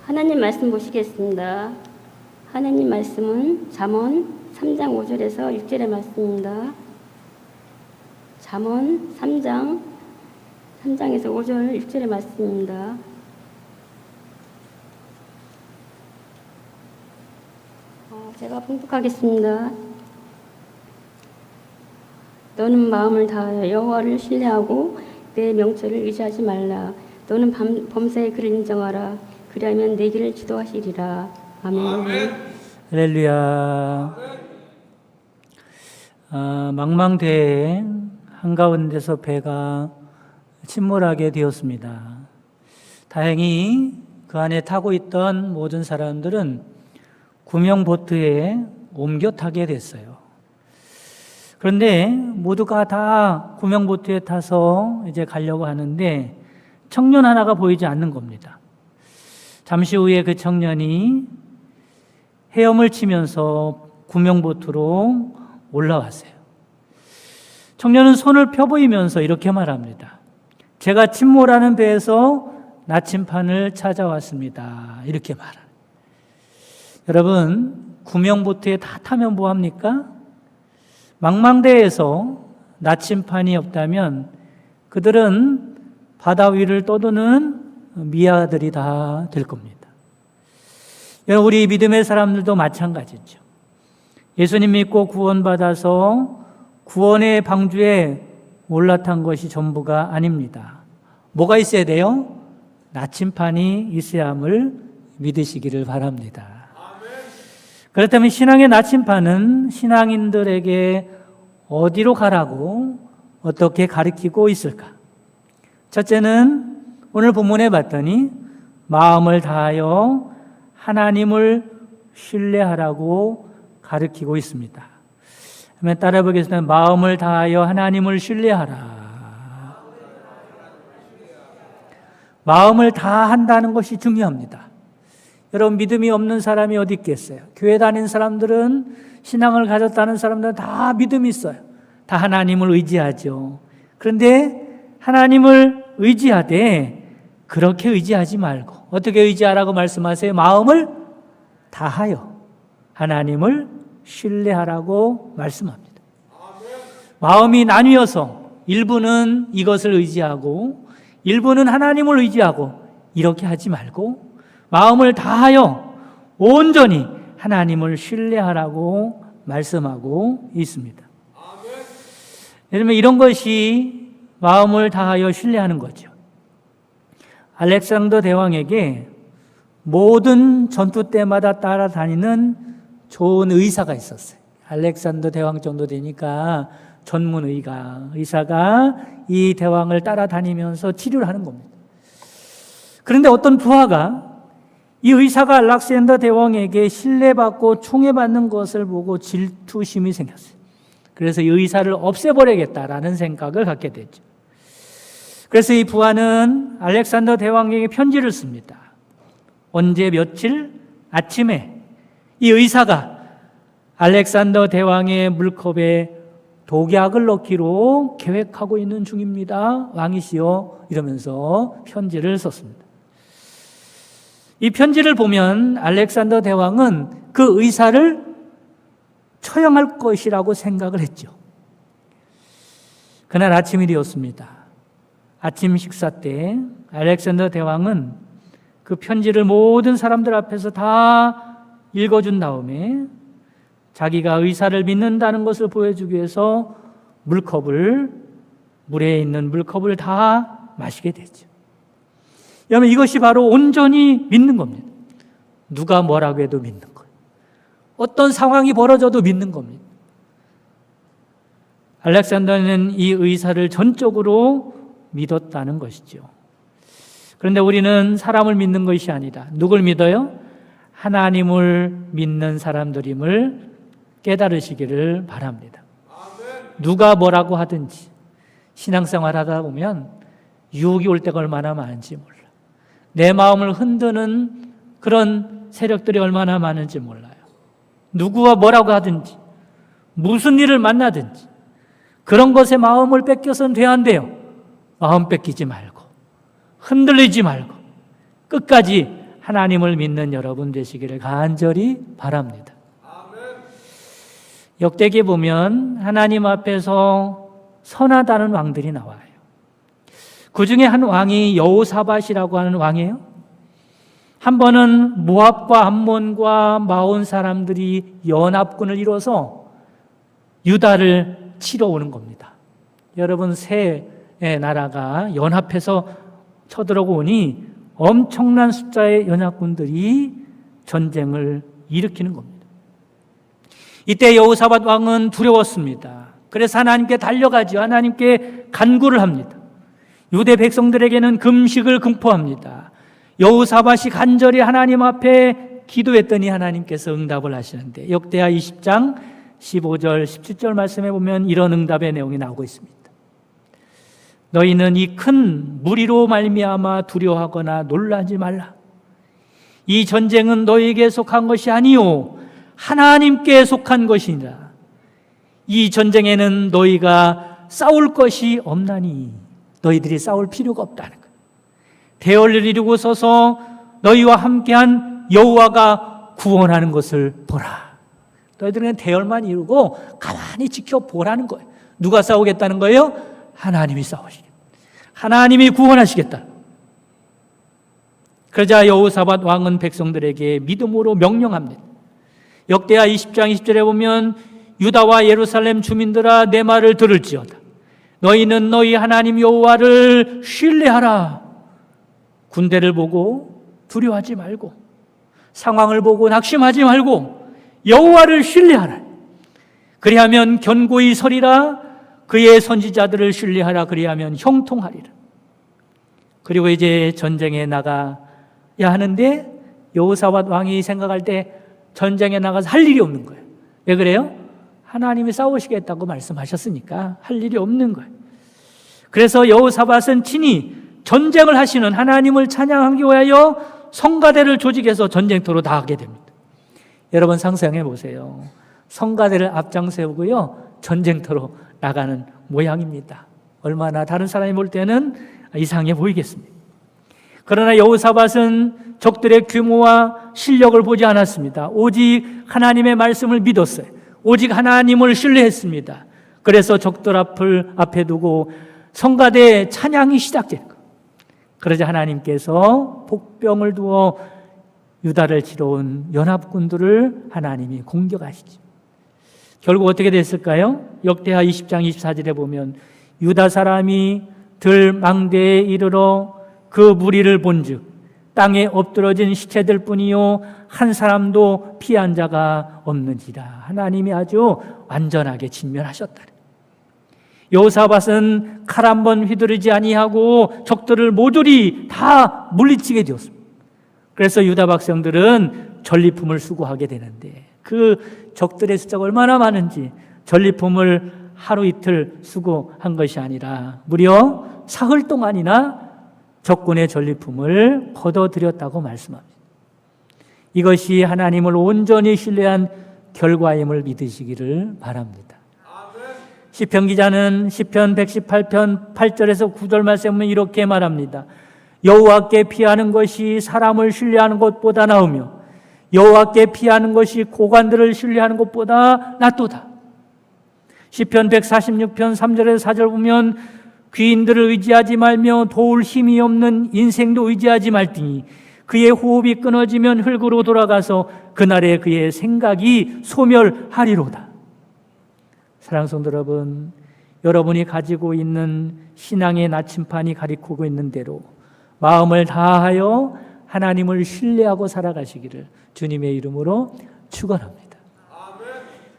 하나님 말씀 보시겠습니다. 하나님 말씀은 잠언 3장 5절에서 6절의 말씀입니다. 잠언 3장에서 5절 6절의 말씀입니다. 제가 봉독하겠습니다. 너는 마음을 다하여 여호와를 신뢰하고 내 명철을 의지하지 말라. 너는 범사에 그를 인정하라. 그리하면 내 길을 지도하시리라. 아멘. 할렐루야. 망망대해 한가운데서 배가 침몰하게 되었습니다. 다행히 그 안에 타고 있던 모든 사람들은 구명보트에 옮겨 타게 됐어요. 그런데 모두가 다 구명보트에 타서 이제 가려고 하는데 청년 하나가 보이지 않는 겁니다. 잠시 후에 그 청년이 헤엄을 치면서 구명보트로 올라왔어요. 청년은 손을 펴 보이면서 이렇게 말합니다. 제가 침몰하는 배에서 나침판을 찾아왔습니다. 이렇게 말합니다. 여러분, 구명보트에 다 타면 뭐합니까? 망망대해에서 나침판이 없다면 그들은 바다 위를 떠도는 미아들이 다 될 겁니다. 여러분, 우리 믿음의 사람들도 마찬가지죠. 예수님 믿고 구원받아서 구원의 방주에 올라탄 것이 전부가 아닙니다. 뭐가 있어야 돼요? 나침판이 있어야 함을 믿으시기를 바랍니다. 그렇다면 신앙의 나침판은 신앙인들에게 어디로 가라고 어떻게 가르치고 있을까? 첫째는 오늘 본문에 봤더니 마음을 다하여 하나님을 신뢰하라고 가르치고 있습니다. 한번 따라 보겠습니다. 마음을 다하여 하나님을 신뢰하라. 마음을 다한다는 것이 중요합니다. 여러분, 믿음이 없는 사람이 어디 있겠어요? 교회 다니는 사람들은, 신앙을 가졌다는 사람들은 다 믿음이 있어요. 다 하나님을 의지하죠. 그런데 하나님을 의지하되 그렇게 의지하지 말고 어떻게 의지하라고 말씀하세요? 마음을 다하여 하나님을 신뢰하라고 말씀합니다. 마음이 나뉘어서 일부는 이것을 의지하고 일부는 하나님을 의지하고 이렇게 하지 말고 마음을 다하여 온전히 하나님을 신뢰하라고 말씀하고 있습니다. 여러분, 이런 것이 마음을 다하여 신뢰하는 거죠. 알렉산더 대왕에게 모든 전투 때마다 따라다니는 좋은 의사가 있었어요. 알렉산더 대왕 정도 되니까 전문 의사가 이 대왕을 따라다니면서 치료를 하는 겁니다. 그런데 어떤 부하가 이 의사가 알렉산더 대왕에게 신뢰받고 총애받는 것을 보고 질투심이 생겼어요. 그래서 이 의사를 없애버리겠다라는 생각을 갖게 됐죠. 그래서 이 부하는 알렉산더 대왕에게 편지를 씁니다. 언제 며칠 아침에 이 의사가 알렉산더 대왕의 물컵에 독약을 넣기로 계획하고 있는 중입니다. 왕이시여, 이러면서 편지를 썼습니다. 이 편지를 보면 알렉산더 대왕은 그 의사를 처형할 것이라고 생각을 했죠. 그날 아침이 되었습니다. 아침 식사 때 알렉산더 대왕은 그 편지를 모든 사람들 앞에서 다 읽어준 다음에 자기가 의사를 믿는다는 것을 보여주기 위해서 물에 있는 물컵을 다 마시게 되죠. 여러분, 이것이 바로 온전히 믿는 겁니다. 누가 뭐라고 해도 믿는 거예요. 어떤 상황이 벌어져도 믿는 겁니다. 알렉산더는 이 의사를 전적으로 믿었다는 것이죠. 그런데 우리는 사람을 믿는 것이 아니라 누굴 믿어요? 하나님을 믿는 사람들임을 깨달으시기를 바랍니다. 누가 뭐라고 하든지 신앙생활 하다 보면 유혹이 올 때가 얼마나 많은지 몰라. 내 마음을 흔드는 그런 세력들이 얼마나 많은지 몰라요. 누구와 뭐라고 하든지 무슨 일을 만나든지 그런 것에 마음을 뺏겨서는 돼 안 돼요. 마음 뺏기지 말고 흔들리지 말고 끝까지 하나님을 믿는 여러분 되시기를 간절히 바랍니다. 역대기에 보면 하나님 앞에서 선하다는 왕들이 나와요. 그 중에 한 왕이 여호사밧이라고 하는 왕이에요. 한 번은 모압과 암몬과 마온 사람들이 연합군을 이뤄서 유다를 치러 오는 겁니다. 여러분, 세 나라가 연합해서 쳐들어오니 엄청난 숫자의 연합군들이 전쟁을 일으키는 겁니다. 이때 여호사밧 왕은 두려웠습니다. 그래서 하나님께 달려가죠. 하나님께 간구를 합니다. 유대 백성들에게는 금식을 공포합니다. 여호사밧이 간절히 하나님 앞에 기도했더니 하나님께서 응답을 하시는데, 역대하 20장 15절 17절 말씀에 보면 이런 응답의 내용이 나오고 있습니다. 너희는 이 큰 무리로 말미암아 두려워하거나 놀라지 말라. 이 전쟁은 너희에게 속한 것이 아니요 하나님께 속한 것이니라. 이 전쟁에는 너희가 싸울 것이 없나니, 너희들이 싸울 필요가 없다는 거예요. 대열을 이루고 서서 너희와 함께한 여호와가 구원하는 것을 보라. 너희들은 대열만 이루고 가만히 지켜보라는 거예요. 누가 싸우겠다는 거예요? 하나님이 싸우시겠다. 하나님이 구원하시겠다. 그러자 여호사밧 왕은 백성들에게 믿음으로 명령합니다. 역대하 20장 20절에 보면 유다와 예루살렘 주민들아 내 말을 들을지어다. 너희는 너희 하나님 여호와를 신뢰하라. 군대를 보고 두려워하지 말고, 상황을 보고 낙심하지 말고 여호와를 신뢰하라. 그리하면 견고히 서리라. 그의 선지자들을 신뢰하라. 그리하면 형통하리라. 그리고 이제 전쟁에 나가야 하는데 여호사밧 왕이 생각할 때 전쟁에 나가서 할 일이 없는 거예요. 왜 그래요? 하나님이 싸우시겠다고 말씀하셨으니까 할 일이 없는 거예요. 그래서 여호사밧은 친히 전쟁을 하시는 하나님을 찬양하기 위하여 성가대를 조직해서 전쟁터로 나가게 됩니다. 여러분 상상해 보세요. 성가대를 앞장 세우고요, 전쟁터로 나가는 모양입니다. 얼마나 다른 사람이 볼 때는 이상해 보이겠습니다. 그러나 여호사밧은 적들의 규모와 실력을 보지 않았습니다. 오직 하나님의 말씀을 믿었어요. 오직 하나님을 신뢰했습니다. 그래서 적들 앞에 두고 성가대 찬양이 시작된 거예요. 그러자 하나님께서 복병을 두어 유다를 치러 온 연합군들을 하나님이 공격하시죠. 결국 어떻게 됐을까요? 역대하 20장 24절에 보면 유다 사람이 들망대에 이르러 그 무리를 본즉 땅에 엎드러진 시체들 뿐이요 한 사람도 피한 자가 없는지라. 하나님이 아주 완전하게 진멸하셨다. 여호사밧은 칼 한 번 휘두르지 아니하고 적들을 모조리 다 물리치게 되었습니다. 그래서 유다 백성들은 전리품을 수고하게 되는데, 그 적들의 숫자가 얼마나 많은지 전리품을 하루 이틀 수고한 것이 아니라 무려 사흘 동안이나 적군의 전리품을 거둬들였다고 말씀합니다. 이것이 하나님을 온전히 신뢰한 결과임을 믿으시기를 바랍니다. 시편 기자는 시편 118편 8절에서 9절 말씀에 보면 이렇게 말합니다. 여호와께 피하는 것이 사람을 신뢰하는 것보다 나으며 여호와께 피하는 것이 고관들을 신뢰하는 것보다 낫도다. 시편 146편 3절에서 4절 보면 귀인들을 의지하지 말며 도울 힘이 없는 인생도 의지하지 말지니 그의 호흡이 끊어지면 흙으로 돌아가서 그날에 그의 생각이 소멸하리로다. 사랑하는 성도 여러분, 여러분이 가지고 있는 신앙의 나침판이 가리키고 있는 대로 마음을 다하여 하나님을 신뢰하고 살아가시기를 주님의 이름으로 축원합니다.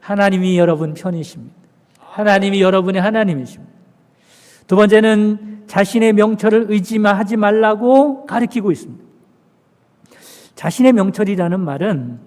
하나님이 여러분 편이십니다. 하나님이 여러분의 하나님이십니다. 두 번째는 자신의 명철을 의지하지 말라고 가르치고 있습니다. 자신의 명철이라는 말은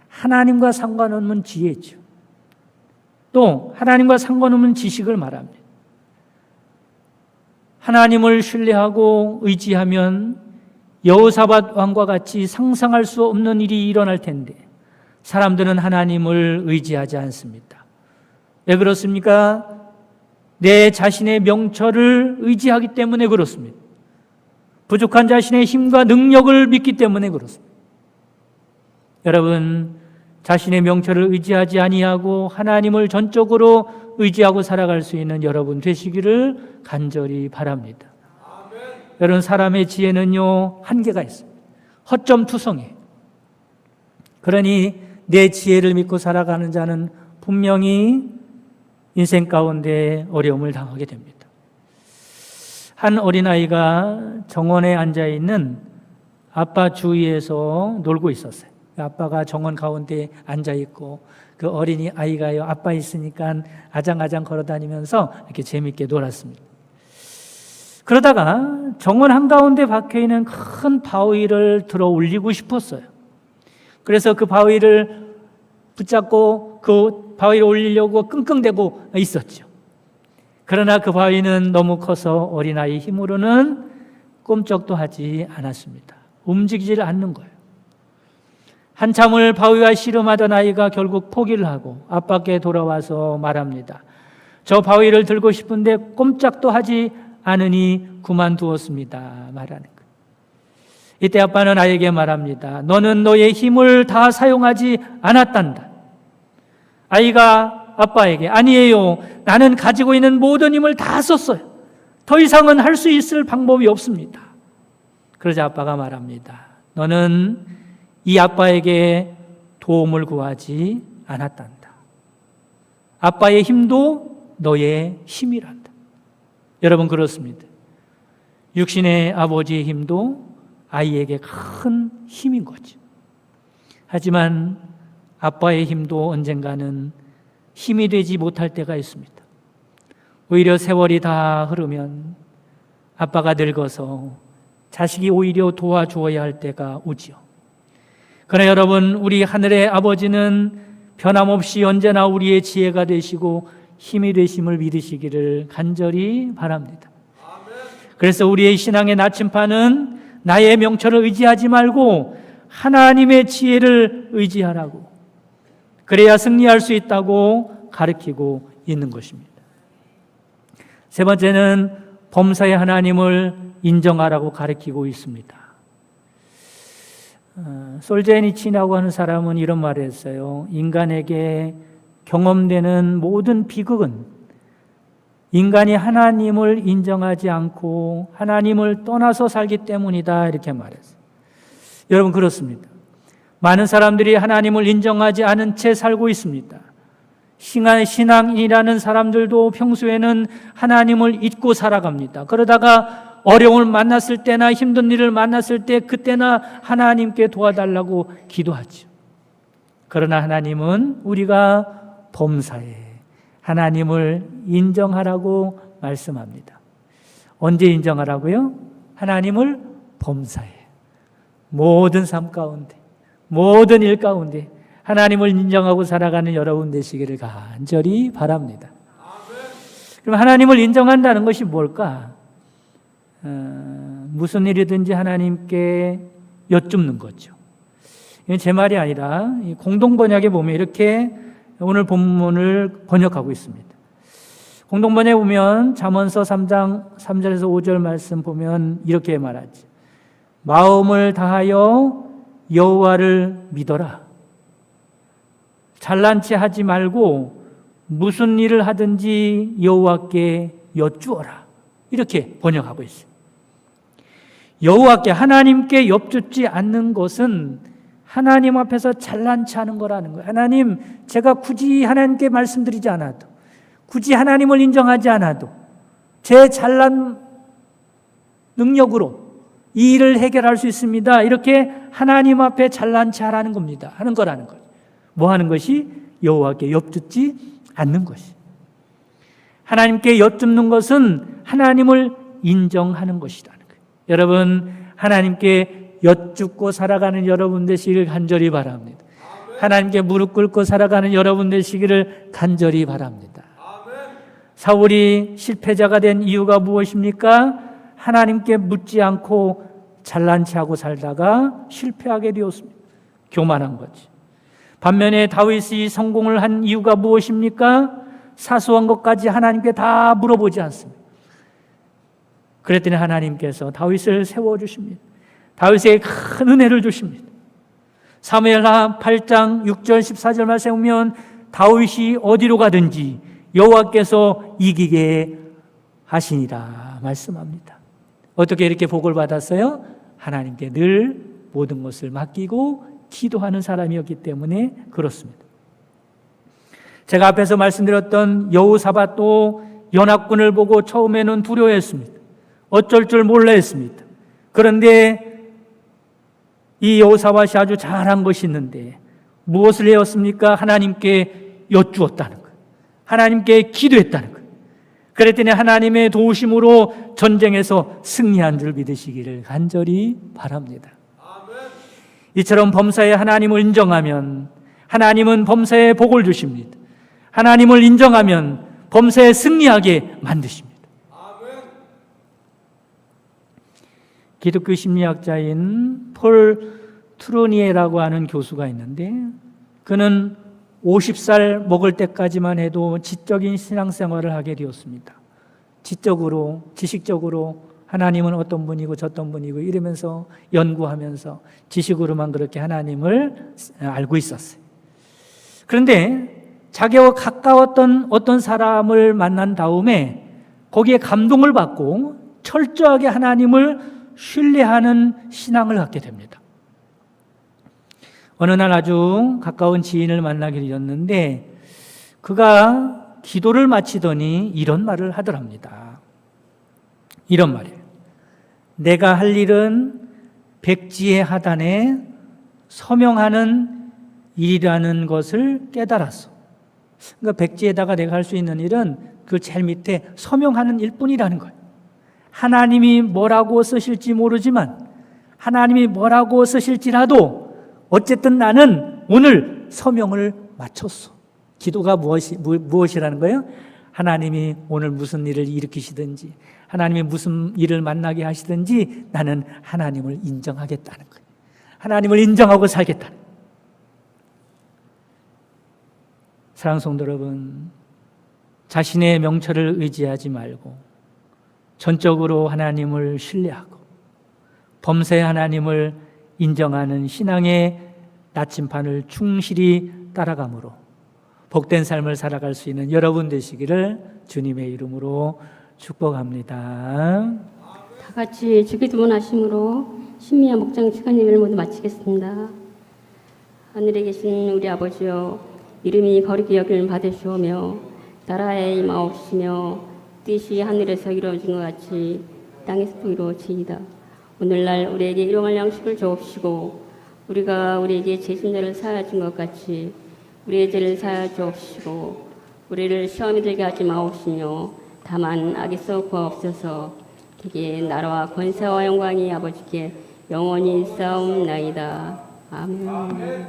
하나님과 상관없는 지혜죠. 또 하나님과 상관없는 지식을 말합니다. 하나님을 신뢰하고 의지하면 여호사밧 왕과 같이 상상할 수 없는 일이 일어날 텐데 사람들은 하나님을 의지하지 않습니다. 왜 그렇습니까? 내 자신의 명철을 의지하기 때문에 그렇습니다. 부족한 자신의 힘과 능력을 믿기 때문에 그렇습니다. 여러분, 자신의 명철을 의지하지 아니하고 하나님을 전적으로 의지하고 살아갈 수 있는 여러분 되시기를 간절히 바랍니다. 여러분, 사람의 지혜는요, 한계가 있습니다. 허점투성이에요. 그러니 내 지혜를 믿고 살아가는 자는 분명히 인생 가운데 어려움을 당하게 됩니다. 한 어린아이가 정원에 앉아있는 아빠 주위에서 놀고 있었어요. 아빠가 정원 가운데 앉아있고 그 어린이 아이가요, 아빠 있으니까 아장아장 걸어다니면서 이렇게 재밌게 놀았습니다. 그러다가 정원 한가운데 박혀있는 큰 바위를 들어 올리고 싶었어요. 그래서 그 바위를 붙잡고 그 바위를 올리려고 끙끙대고 있었죠. 그러나 그 바위는 너무 커서 어린아이 힘으로는 꼼짝도 하지 않았습니다. 움직이질 않는 거예요. 한참을 바위와 씨름하던 아이가 결국 포기를 하고 아빠께 돌아와서 말합니다. 저 바위를 들고 싶은데 꼼짝도 하지 않으니 그만두었습니다. 말하는 거예요. 이때 아빠는 아이에게 말합니다. 너는 너의 힘을 다 사용하지 않았단다. 아이가 아빠에게 아니에요. 나는 가지고 있는 모든 힘을 다 썼어요. 더 이상은 할 수 있을 방법이 없습니다. 그러자 아빠가 말합니다. 너는 이 아빠에게 도움을 구하지 않았단다. 아빠의 힘도 너의 힘이란다. 여러분, 그렇습니다. 육신의 아버지의 힘도 아이에게 큰 힘인 거죠. 하지만 아빠의 힘도 언젠가는 힘이 되지 못할 때가 있습니다. 오히려 세월이 다 흐르면 아빠가 늙어서 자식이 오히려 도와주어야 할 때가 오지요. 그러나 여러분, 우리 하늘의 아버지는 변함없이 언제나 우리의 지혜가 되시고 힘이 되심을 믿으시기를 간절히 바랍니다. 그래서 우리의 신앙의 나침판은 나의 명철을 의지하지 말고 하나님의 지혜를 의지하라고, 그래야 승리할 수 있다고 가르치고 있는 것입니다. 세 번째는 범사의 하나님을 인정하라고 가르치고 있습니다. 솔제니친이라고 하는 사람은 이런 말을 했어요. 인간에게 경험되는 모든 비극은 인간이 하나님을 인정하지 않고 하나님을 떠나서 살기 때문이다, 이렇게 말했어요. 여러분, 그렇습니다. 많은 사람들이 하나님을 인정하지 않은 채 살고 있습니다. 신앙인이라는 사람들도 평소에는 하나님을 잊고 살아갑니다. 그러다가 어려움을 만났을 때나 힘든 일을 만났을 때 그때나 하나님께 도와달라고 기도하죠. 그러나 하나님은 우리가 범사에 하나님을 인정하라고 말씀합니다. 언제 인정하라고요? 하나님을 범사에, 모든 삶 가운데, 모든 일 가운데 하나님을 인정하고 살아가는 여러분 되시기를 간절히 바랍니다. 그럼 하나님을 인정한다는 것이 뭘까? 무슨 일이든지 하나님께 여쭙는 거죠. 이건 제 말이 아니라 공동번역에 보면 이렇게 오늘 본문을 번역하고 있습니다. 공동번역에 보면 잠언서 3장 3절에서 5절 말씀 보면 이렇게 말하지. 마음을 다하여 여호와를 믿어라. 잘난 체 하지 말고 무슨 일을 하든지 여호와께 여쭈어라. 이렇게 번역하고 있어요. 여호와께, 하나님께 여쭙지 않는 것은 하나님 앞에서 잘난 체 하는 거라는 거예요. 하나님, 제가 굳이 하나님께 말씀드리지 않아도, 굳이 하나님을 인정하지 않아도 제 잘난 능력으로 이 일을 해결할 수 있습니다. 이렇게 하나님 앞에 잘난 체 하라는 겁니다. 하는 거라는 거예요. 뭐 하는 것이? 여호와께 여쭙지 않는 것이. 하나님께 여쭙는 것은 하나님을 인정하는 것이라는 거예요. 여러분, 하나님께 여쭙고 살아가는 여러분 되시기를 간절히 바랍니다. 하나님께 무릎 꿇고 살아가는 여러분 되시기를 간절히 바랍니다. 사울이 실패자가 된 이유가 무엇입니까? 하나님께 묻지 않고 잘난 체하고 살다가 실패하게 되었습니다. 교만한 거지. 반면에 다윗이 성공을 한 이유가 무엇입니까? 사소한 것까지 하나님께 다 물어보지 않습니다. 그랬더니 하나님께서 다윗을 세워주십니다. 다윗에게 큰 은혜를 주십니다. 사무엘하 8장 6절 14절 말씀에 보면 다윗이 어디로 가든지 여호와께서 이기게 하시니라 말씀합니다. 어떻게 이렇게 복을 받았어요? 하나님께 늘 모든 것을 맡기고 기도하는 사람이었기 때문에 그렇습니다. 제가 앞에서 말씀드렸던 여호사밧도 연합군을 보고 처음에는 두려워했습니다. 어쩔 줄 몰라 했습니다. 그런데 이 여호사밧이 아주 잘한 것이 있는데 무엇을 해왔습니까? 하나님께 여쭈었다는 거예요. 하나님께 기도했다는 거예요. 그랬더니 하나님의 도우심으로 전쟁에서 승리한 줄 믿으시기를 간절히 바랍니다. 이처럼 범사에 하나님을 인정하면 하나님은 범사에 복을 주십니다. 하나님을 인정하면 범사에 승리하게 만드십니다. 기독교 심리학자인 폴 트루니에라고 하는 교수가 있는데 그는 50살 먹을 때까지만 해도 지적인 신앙생활을 하게 되었습니다. 지적으로, 지식적으로 하나님은 어떤 분이고 저떤 분이고 이러면서 연구하면서 지식으로만 그렇게 하나님을 알고 있었어요. 그런데 자기와 가까웠던 어떤 사람을 만난 다음에 거기에 감동을 받고 철저하게 하나님을 신뢰하는 신앙을 갖게 됩니다. 어느 날 아주 가까운 지인을 만나게 되었는데 그가 기도를 마치더니 이런 말을 하더랍니다. 이런 말이에요. 내가 할 일은 백지의 하단에 서명하는 일이라는 것을 깨달았어. 그러니까 백지에다가 내가 할 수 있는 일은 그 제일 밑에 서명하는 일뿐이라는 거예요. 하나님이 뭐라고 쓰실지 모르지만 하나님이 뭐라고 쓰실지라도 어쨌든 나는 오늘 서명을 마쳤어. 기도가 무엇이라는 거예요? 하나님이 오늘 무슨 일을 일으키시든지 하나님이 무슨 일을 만나게 하시든지 나는 하나님을 인정하겠다는 거예요. 하나님을 인정하고 살겠다는 거예요. 사랑하는 성도 여러분, 자신의 명철을 의지하지 말고 전적으로 하나님을 신뢰하고 범사에 하나님을 인정하는 신앙의 나침반을 충실히 따라감으로 복된 삶을 살아갈 수 있는 여러분 되시기를 주님의 이름으로 축복합니다. 다 같이 주기도문 하심으로 신미야 목장 시간 예배를 모두 마치겠습니다. 하늘에 계신 우리 아버지여, 이름이 거룩히 여김을 받으시오며 나라에 임하옵시며 뜻이 하늘에서 이루어진 것 같이 땅에서도 이루어지이다. 오늘날 우리에게 일용할 양식을 주옵시고 우리가 우리에게 죄진자를 사하여 준 것 같이 우리의 죄를 사하여 주옵시고 우리를 시험에 들게 하지 마옵시며 다만 악에서 구하옵소서. 되게 나라와 권세와 영광이 아버지께 영원히 있사옵나이다. 아멘.